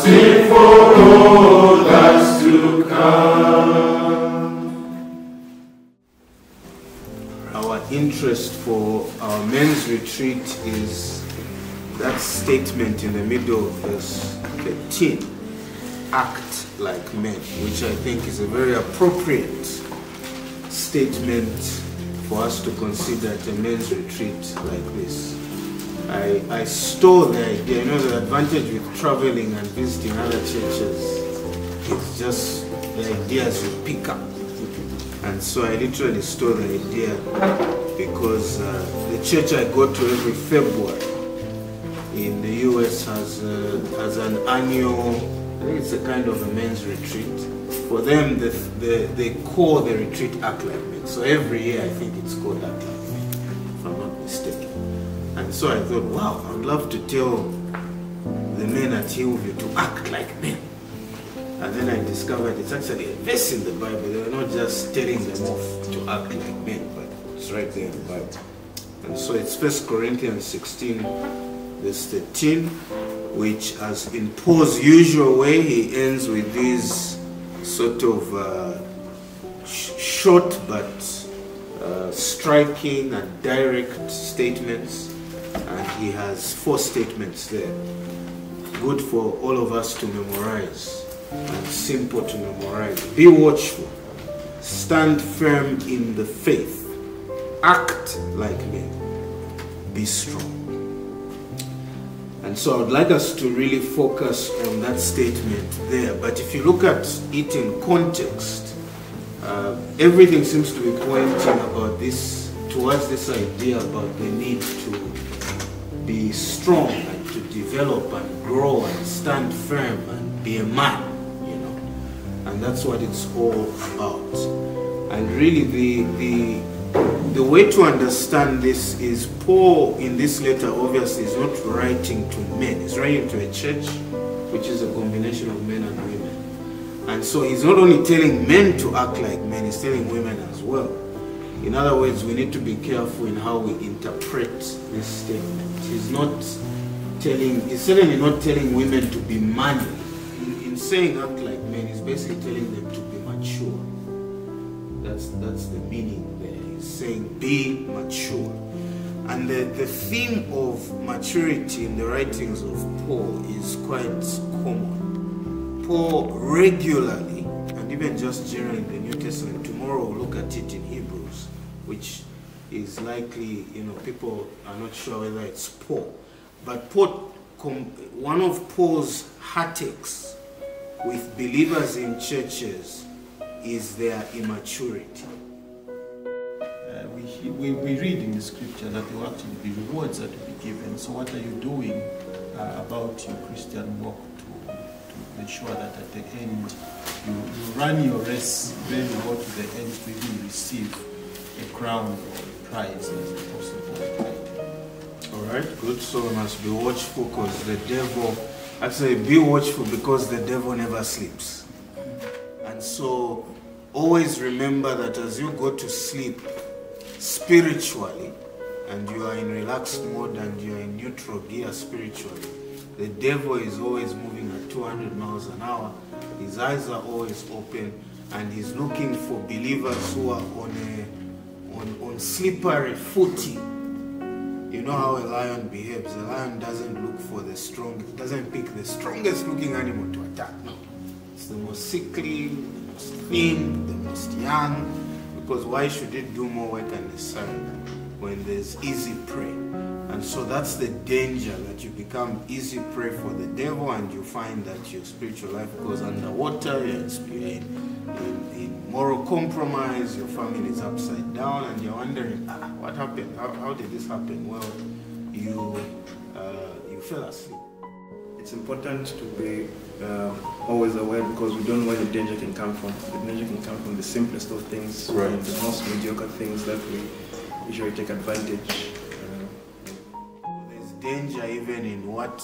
sing for all that's to come. Our interest for our men's retreat is that statement in the middle of verse 13, act like men, which I think is a very appropriate statement for us to consider at a men's retreat like this. I stole the idea. You know, the advantage with traveling and visiting other churches is just the ideas you pick up. And so I literally stole the idea because the church I go to every February in the US has an annual, I think it's a kind of a men's retreat. For them, they call the retreat Act Like Men. So every year I think it's called Act Like Men, if I'm not mistaken. And so I thought, wow, I'd love to tell the men at Hillview to act like men. And then I discovered it's actually a verse in the Bible. They were not just telling them off to act like men, but it's right there in the Bible. And so it's 1 Corinthians 16, verse 13, which, as in Paul's usual way, he ends with these sort of short but striking and direct statements. And he has 4 statements there. Good for all of us to memorize and simple to memorize. Be watchful. Stand firm in the faith. Act like men. Be strong. And so I'd like us to really focus on that statement there. But if you look at it in context, everything seems to be pointing about this, towards this idea about the need to be strong and to develop and grow and stand firm and be a man, you know. And that's what it's all about. And really the way to understand this is Paul in this letter obviously is not writing to men. He's writing to a church which is a combination of men and women. And so he's not only telling men to act like men, he's telling women as well. In other words, we need to be careful in how we interpret this statement. He's certainly not telling women to be manly. In saying act like men, he's basically telling them to be mature. That's the meaning there. He's saying be mature. And the theme of maturity in the writings of Paul is quite common. Paul regularly, and even just generally in the New Testament, tomorrow we'll look at it in Hebrews, which is likely, you know, people are not sure whether it's Paul. But one of Paul's heartaches with believers in churches is their immaturity. We read in the scripture that there will actually be rewards that will be given. So what are you doing about your Christian walk to make sure that at the end you run your race, then you go to the end to even receive a crown or a prize as a possible title. Alright, good. So we must be watchful because the devil, actually be watchful because the devil never sleeps. And so always remember that as you go to sleep spiritually and you are in relaxed mode and you are in neutral gear spiritually, the devil is always moving at 200 miles an hour. His eyes are always open and he's looking for believers who are on slippery footing. You know how a lion behaves. A lion doesn't look for the strong, doesn't pick the strongest looking animal to attack. No. It's the most sickly, the most thin, the most young. Because why should it do more work on the side when there's easy prey? And so that's the danger, that you become easy prey for the devil and you find that your spiritual life goes underwater, you're in moral compromise, your family is upside down and you're wondering, what happened? How did this happen? Well, you fell asleep. It's important to be always aware because we don't know where the danger can come from. The danger can come from the simplest of things, right, and the most mediocre things that we usually take advantage. There's danger even in what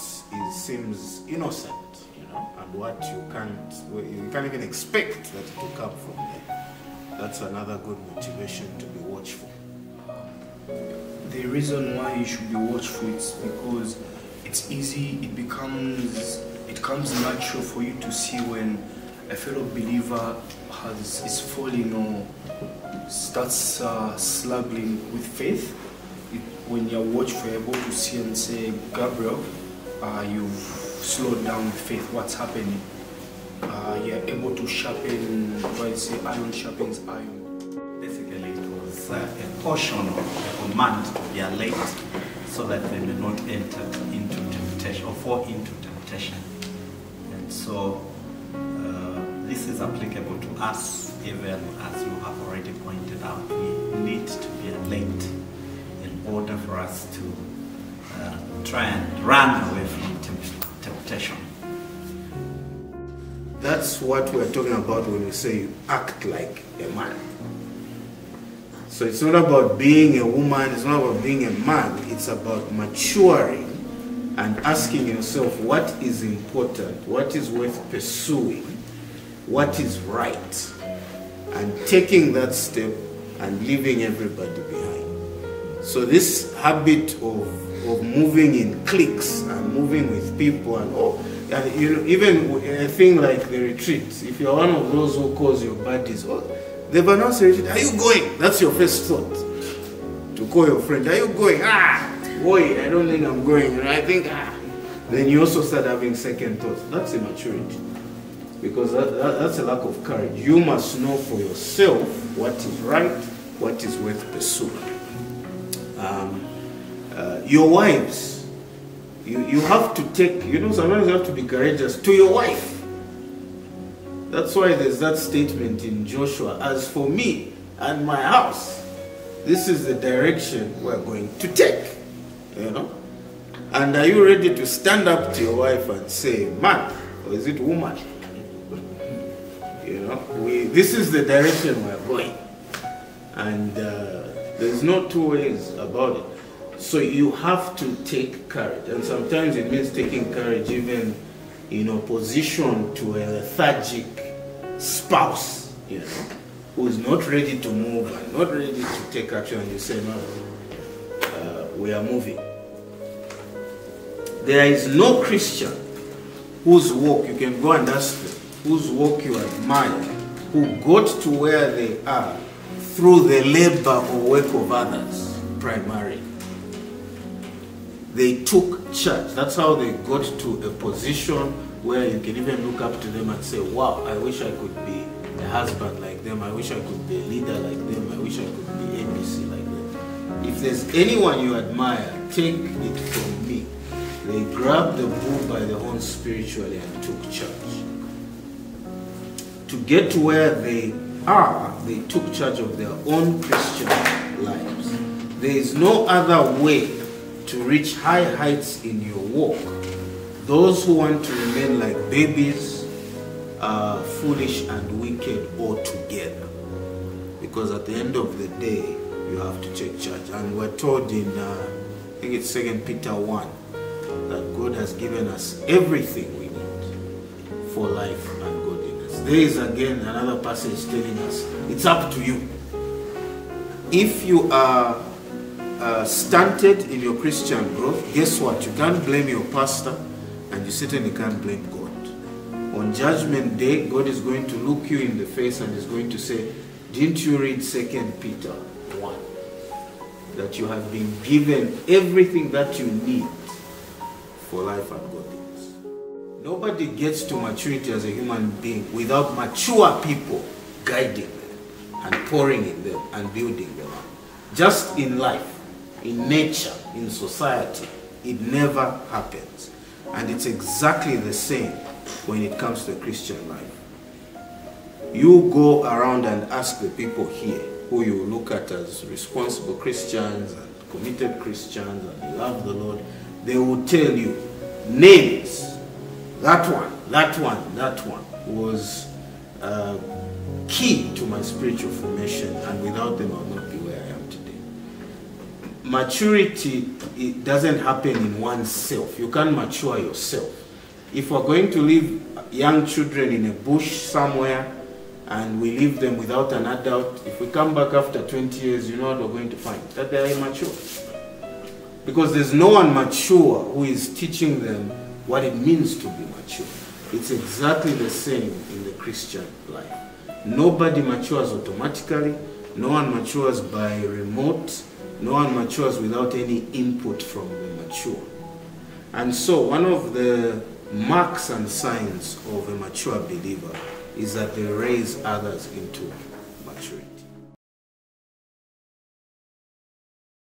seems innocent, you know, and what you can't even expect that it will come from there. That's another good motivation to be watchful. The reason why you should be watchful is because it's easy, it becomes a it comes natural for you to see when a fellow believer is falling or starts struggling with faith. When you're watchful, you're able to see and say, Gabriel, you've slowed down with faith. What's happening? You're able to sharpen, iron sharpens iron. Basically, it was a caution or a command to be alert so that they may not enter into temptation or fall into temptation. And so this is applicable to us, even as you have already pointed out. We need to be alert in order for us to try and run away from temptation. That's what we're talking about when we say you act like a man. So it's not about being a woman, it's not about being a man, it's about maturing and asking yourself what is important, what is worth pursuing, what is right, and taking that step and leaving everybody behind. So this habit of moving in cliques and moving with people and all, and even a thing like the retreat, if you're one of those who calls your buddies, they've announced a retreat, are you going? That's your first thought. To call your friend, are you going? Boy, I don't think I'm going. I think, Then you also start having second thoughts. That's immaturity. Because that's a lack of courage. You must know for yourself what is right, what is worth pursuing. Your wives, you have to take, sometimes you have to be courageous to your wife. That's why there's that statement in Joshua, as for me and my house, this is the direction we're going to take. And are you ready to stand up to your wife and say, man, or is it woman? This is the direction we're going. And there's no two ways about it. So you have to take courage. And sometimes it means taking courage even in opposition to a lethargic spouse, who is not ready to move and not ready to take action. And you say, no, we are moving. There is no Christian whose walk, you can go and ask them, whose walk you admire, who got to where they are through the labor or work of others, primarily. They took charge. That's how they got to a position where you can even look up to them and say, wow, I wish I could be a husband like them. I wish I could be a leader like them. I wish I could be ABC like them. If there's anyone you admire, take it from me. They grabbed the bull by the horn spiritually and took charge. To get to where they are, they took charge of their own Christian lives. There is no other way to reach high heights in your walk. Those who want to remain like babies are foolish and wicked altogether. Because at the end of the day, you have to take charge. And we're told in, I think it's 2 Peter 1, that God has given us everything we need for life and godliness. There is again another passage telling us, it's up to you. If you are stunted in your Christian growth, guess what? You can't blame your pastor, and you certainly can't blame God. On Judgment Day, God is going to look you in the face and is going to say, didn't you read 2 Peter 1? That you have been given everything that you need for life and godliness. Nobody gets to maturity as a human being without mature people guiding them and pouring in them and building them up. Just in life, in nature, in society, it never happens. And it's exactly the same when it comes to Christian life. You go around and ask the people here who you look at as responsible Christians and committed Christians and love the Lord, they will tell you names. That one was key to my spiritual formation, and without them I would not be where I am today. Maturity, it doesn't happen in oneself. You can't mature yourself. If we're going to leave young children in a bush somewhere and we leave them without an adult, if we come back after 20 years, you know what we're going to find? That they are immature. Because there's no one mature who is teaching them what it means to be mature. It's exactly the same in the Christian life. Nobody matures automatically. No one matures by remote. No one matures without any input from the mature. And so one of the marks and signs of a mature believer is that they raise others into